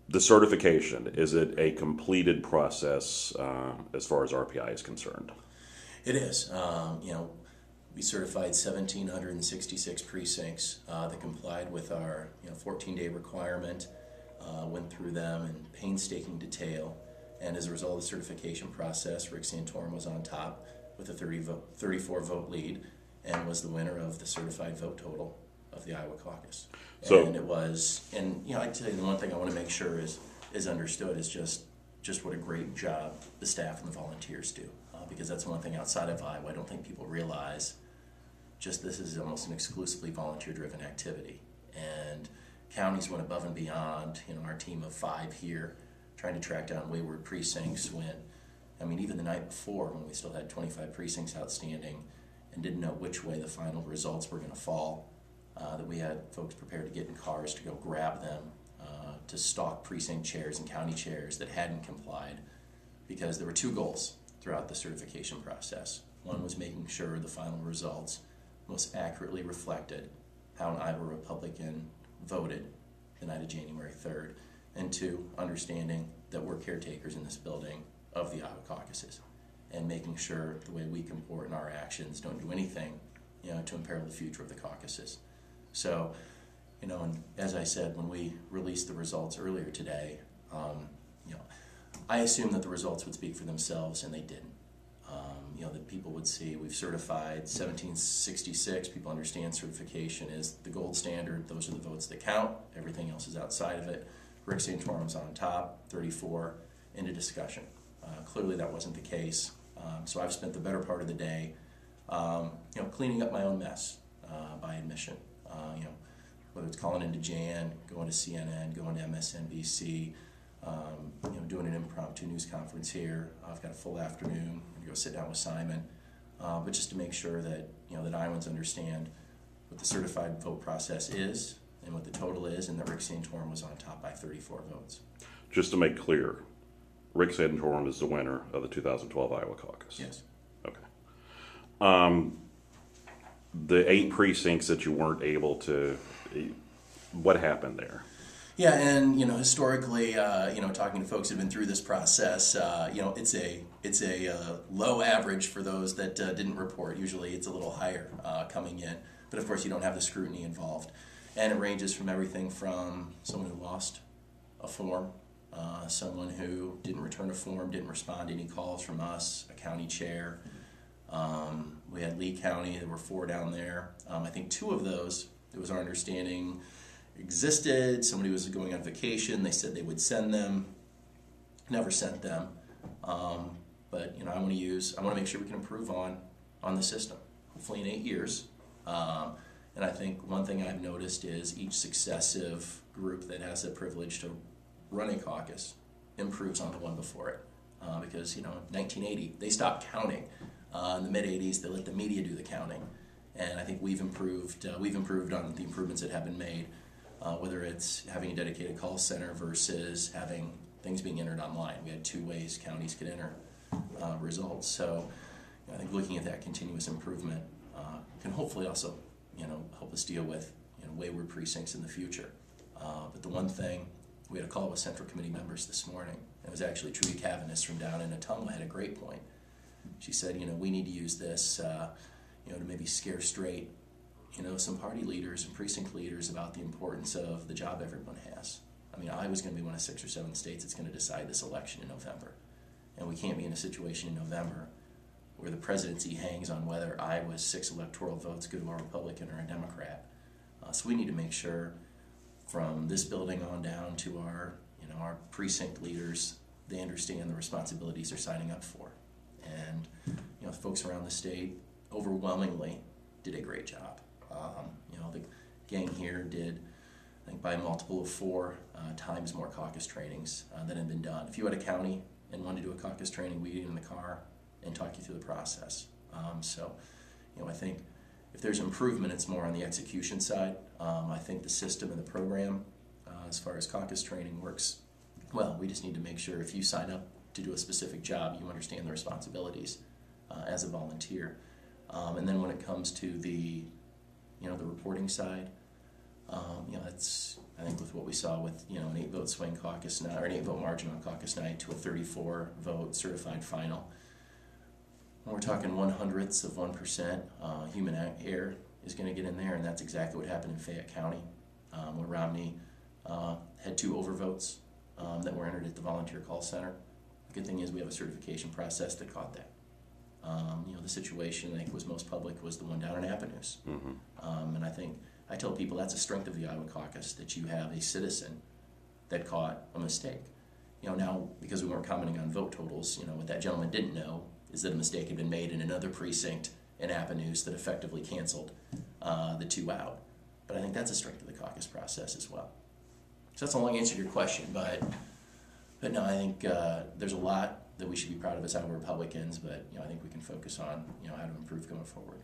The certification, is it a completed process as far as RPI is concerned? It is. We certified 1,766 precincts that complied with our 14-day requirement, went through them in painstaking detail, and as a result of the certification process, Rick Santorum was on top with a 34 vote lead and was the winner of the certified vote total of the Iowa Caucus. So, And it was, I tell you, the one thing I want to make sure is understood is just what a great job the staff and the volunteers do, because that's one thing outside of Iowa I don't think people realize. Just this is almost an exclusively volunteer-driven activity, and counties went above and beyond. Our team of 5 here, trying to track down wayward precincts. Even the night before, when we still had 25 precincts outstanding, and didn't know which way the final results were going to fall. That we had folks prepared to get in cars to go grab them, to stalk precinct chairs and county chairs that hadn't complied, because there were 2 goals throughout the certification process. One was making sure the final results most accurately reflected how an Iowa Republican voted the night of January 3rd, and 2, understanding that we're caretakers in this building of the Iowa caucuses, and making sure the way we comport in our actions don't do anything to imperil the future of the caucuses. So, and as I said, when we released the results earlier today, I assumed that the results would speak for themselves, and they didn't. That people would see we've certified 1,766. People understand certification is the gold standard. Those are the votes that count. Everything else is outside of it. Rick Santorum's on top, 34, into discussion. Clearly that wasn't the case. So I've spent the better part of the day, cleaning up my own mess by admission. Whether it's calling into Jan, going to CNN, going to MSNBC, doing an impromptu news conference here. I've got a full afternoon. I'm going to go sit down with Simon, but just to make sure that that Iowans understand what the certified vote process is and what the total is, and that Rick Santorum was on top by 34 votes. just to make clear, Rick Santorum is the winner of the 2012 Iowa Caucus. Yes. Okay. The 8 precincts that you weren't able to, what happened there? Yeah, and historically, talking to folks who've been through this process, it's a low average for those that didn't report. Usually, it's a little higher coming in, but of course, you don't have the scrutiny involved, and it ranges from everything from someone who lost a form, someone who didn't return a form, didn't respond to any calls from us, a county chair. We had Lee County. There were 4 down there. I think 2 of those, it was our understanding, existed. Somebody was going on vacation. They said they would send them. Never sent them. But I want to make sure we can improve on the system. Hopefully in 8 years. And I think one thing I've noticed is each successive group that has the privilege to run a caucus improves on the one before it. Because 1980 they stopped counting. In the mid-'80s, they let the media do the counting, and I think we've improved. We've improved on the improvements that have been made, whether it's having a dedicated call center versus having things being entered online. We had 2 ways counties could enter results. So I think looking at that continuous improvement can hopefully also help us deal with wayward precincts in the future. But the one thing, we had a call with Central Committee members this morning. It was actually Trudy Cavanis from down in Ottumwa had a great point. She said, we need to use this, to maybe scare straight, some party leaders and precinct leaders about the importance of the job everyone has. Iowa's going to be one of 6 or 7 states that's going to decide this election in November. And we can't be in a situation in November where the presidency hangs on whether Iowa's 6 electoral votes go to a Republican or a Democrat. So we need to make sure from this building on down to our precinct leaders, they understand the responsibilities they're signing up for. And folks around the state overwhelmingly did a great job. The gang here did, I think, by a multiple of 4 times more caucus trainings than had been done. If you had a county and wanted to do a caucus training, we'd get in the car and talk you through the process. I think if there's improvement, it's more on the execution side. I think the system and the program, as far as caucus training works well. We just need to make sure if you sign up to do a specific job, you understand the responsibilities as a volunteer. And then when it comes to the reporting side, I think with what we saw with, you know, an 8-vote swing caucus night, or an 8-vote margin on caucus night to a 34-vote certified final, when we're talking 0.01%, human error is going to get in there, and that's exactly what happened in Fayette County, where Romney had 2 overvotes that were entered at the volunteer call center. The good thing is we have a certification process that caught that. You know, the situation I think was most public was the one down in Appanoose. And I think, I tell people that's a strength of the Iowa Caucus, that you have a citizen that caught a mistake. You know, now, because we weren't commenting on vote totals, you know, what that gentleman didn't know is that a mistake had been made in another precinct in Appanoose that effectively canceled the 2 out. But I think that's a strength of the caucus process as well. So that's a long answer to your question, but no, I think there's a lot that we should be proud of as Iowa Republicans, but, you know, I think we can focus on, you know, how to improve going forward.